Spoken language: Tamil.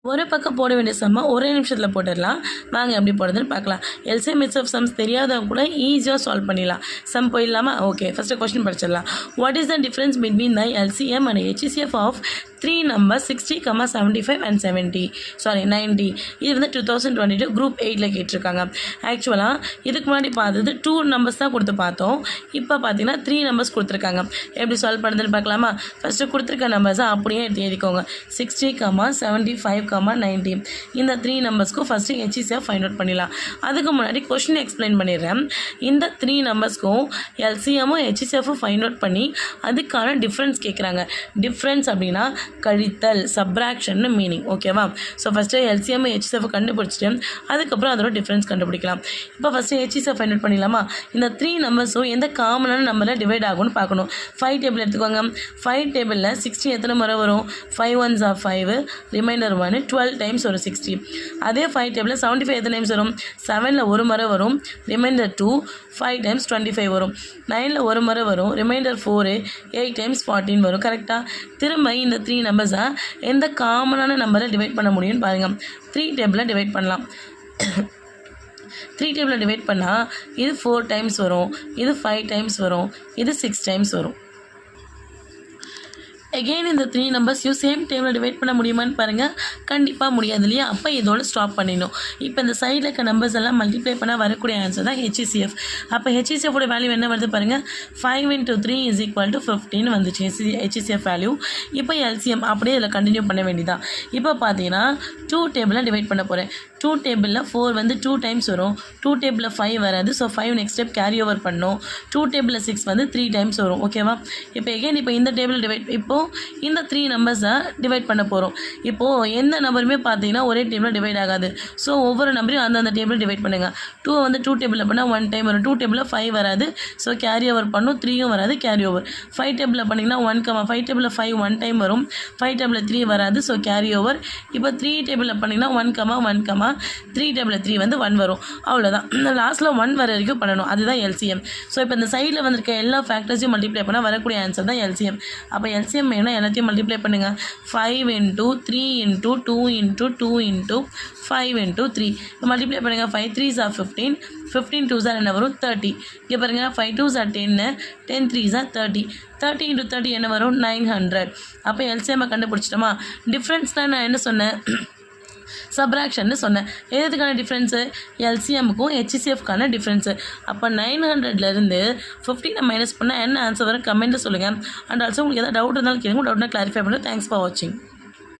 ஒரு பக்கம் போட வேண்டிய சம்மை ஒரே நிமிஷத்தில் போட்டுடலாம். வாங்க எப்படி போடுறதுன்னு பார்க்கலாம். எல்சிஎம் ஹெச்எஃப் சம்ஸ் தெரியாதவங்க கூட ஈஸியாக சால்வ் பண்ணிடலாம். சம் போயிடலாமா? ஓகே, ஃபஸ்ட்டு கொஸ்டின் படிச்சிடலாம். What is the difference between the LCM and HCF of 3 numbers 60, 75 and 90. இது வந்து 2022 குரூப் 8ல் கேட்டிருக்காங்க. ஆக்சுவலாக இதுக்கு முன்னாடி பார்த்தது 2 numbers தான் கொடுத்து பார்த்தோம். இப்போ பார்த்தீங்கன்னா 3 numbers கொடுத்துருக்காங்க. எப்படி சால்வ் பண்ணுறதுன்னு பார்க்கலாமா? ஃபஸ்ட்டு கொடுத்துருக்க நம்பர்ஸை அப்படியே எடுத்து எழுதிக்கோங்க. 60, 75, 90. இந்த 3 நம்பர்ஸ்க்கும் ஃபஸ்ட்டு ஹெச்சிசிஎஃப் ஃபைண்ட் அவுட் பண்ணிடலாம். அதுக்கு முன்னாடி கொஸ்டின் எக்ஸ்பிளைன் பண்ணிடுறேன். இந்த 3 நம்பர்ஸ்க்கும் எல்சிஎம்மும் ஹெச்சிசிஎஃப்பும் ஃபைண்ட் அவுட் பண்ணி அதுக்கான டிஃப்ரென்ஸ் கேட்குறாங்க. டிஃப்ரென்ஸ் அப்படின்னா கழித்தல், சப்ராக்ஷன்னு மீனிங். ஓகேவா? ஸோ ஃபஸ்ட்டு எல்சிஎம் ஹெச்சிசிஎஃப் கண்டுபிடிச்சிட்டு அதுக்கப்புறம் அதோட டிஃப்ரென்ஸ் கண்டுபிடிக்கலாம். இப்போ ஃபஸ்ட்டு ஹெச்சிசிஎஃப் ஃபைண்ட் அவுட் பண்ணிடலாமா? இந்த 3 நம்பர்ஸும் எந்த காமனான நம்பரில் டிவைட் ஆகும்னு பார்க்கணும். 5 டேபிள் எடுத்துக்கோங்க. 5 டேபிளில் 60 எத்தனை முறை வரும்? 5 ones are 5, ரிமைண்டர் 1, 12 டைம்ஸ் வரும் 60. அதே 5 டேபிளில் 75 எத்தனை டைம்ஸ் வரும்? 7ல் ஒரு முறை வரும், ரிமைண்டர் 2, 5 டைம்ஸ் 25 வரும். 9ல் ஒரு முறை வரும், ரிமைண்டர் 4, 8 டைம்ஸ் 14 வரும். கரெக்டாக? திரும்ப இந்த 3 நம்பர்ஸை எந்த காமனான நம்பரை டிவைட் பண்ண முடியும்னு பாருங்கள். 3 டேபிளில் டிவைட் பண்ணலாம். 3 டேபிளில் டிவைட் பண்ணால் இது 4 டைம்ஸ் வரும், இது 5 டைம்ஸ் வரும், இது 6 டைம்ஸ் வரும். எகெயின் இந்த 3 நம்பர்ஸையும் சேம் டைமில் டிவைட் பண்ண முடியுமான்னு பாருங்கள். கண்டிப்பாக முடியாது இல்லையா? அப்போ இதோட ஸ்டாப் பண்ணிடணும். இப்போ இந்த சைடில் இருக்க நம்பர்ஸ் எல்லாம் மல்டிப்ளை பண்ணால் வரக்கூடிய ஆன்சர் தான் ஹெச்சிசிஎஃப். அப்போ ஹெச்சிசிஎஃபோட வேல்யூ என்ன வருது பாருங்கள். 5 × 3 = 15 வந்துச்சு ஹெச்சிசிஎஃப் வேல்யூ. இப்போ எல்சிஎம் அப்படியே இதில் கண்டினியூ பண்ண வேண்டியதான். இப்போ பார்த்தீங்கன்னா 2 டேபிளில் டிவைட் பண்ண போகிறேன். 2 டேபிளில் 4 வந்து 2 டைம்ஸ் வரும். 2 டேபிளில் 5 வராது. So 5 next step carry over பண்ணணும். 2 டேபிளில் 6 வந்து 3 டைம்ஸ் வரும். ஓகேவா? இப்போ எகெயின் இப்போ இந்த டேபிள் டிவைட் இந்த 3 நம்பர்ஸை டிவைட் பண்ண போகிறோம். இப்போது எந்த நம்பருமே பார்த்தீங்கன்னா ஒரே டேபிளில் டிவைட் ஆகாது. ஸோ ஒவ்வொரு நம்பரையும் அந்தந்த டேபிள் டிவைட் பண்ணுங்கள். 2 வந்து 2 டேபிளில் பண்ணால் 1 டைம் வரும். 2 டேபிளில் 5 வராது. ஸோ கேரி ஓவர் பண்ணும். 3யும் வராது, கேரி ஓவர். 5 டேபிளில் பண்ணிங்கன்னா 5 டேபிளில் 5 1 டைம் வரும். 5 டேபிளில் 3 வராது. So carry over. இப்போ 3 டேபிளில் பண்ணிங்கன்னா 1, 3 டேபிளில் 3 வந்து 1 வரும். அவ்வளோதான். லாஸ்ட்டில் 1 வர வரைக்கும் பண்ணணும். அதுதான் எல்சிஎம். ஸோ இப்போ இந்த சைடில் வந்திருக்க எல்லா ஃபேக்டர்ஸையும் மல்டிப்ளை பண்ணால் வரக்கூடிய ஆன்சர் தான் எல்சிஎம். அப்போ எல்சிஎம் வேணும், எல்லாத்தையும் மல்டிப்ளை பண்ணுங்கள். 5 × 3 × 2 × 2 × 5 × 3. இப்போ மல்டிப்ளை பண்ணுங்கள். 5 3s are 15, 15 2s are என்ன வரும்? 30. இங்கே பாருங்கள். 5 2s are 10, 10 3s are 30. 30 × 30 என்ன வரும்? 900. அப்போ எல்சிஎம்மை கண்டுபிடிச்சிட்டோமா? டிஃப்ரென்ஸ்னால் நான் என்ன சொன்னேன்? சப்ராக்ஷன்னு சொன்னேன். எதுக்கான டிஃப்ரென்ஸு? எல்சிஎம்முக்கும் ஹெச்சிசிஎஃப்கான டிஃப்ரென்ஸு. அப்போ 900லேருந்து 15 மைனஸ் பண்ணால் என்ன ஆன்சர் வரும்? கமெண்ட்டில் சொல்லுங்கள். அண்ட் ஆல்சோ உங்களுக்கு எதாவது டவுட் இருந்தாலும் கேளுங்க. டவுட்னா கிளாரிஃபை பண்ணுங்கள். தேங்க்ஸ் ஃபார் வாட்சிங்.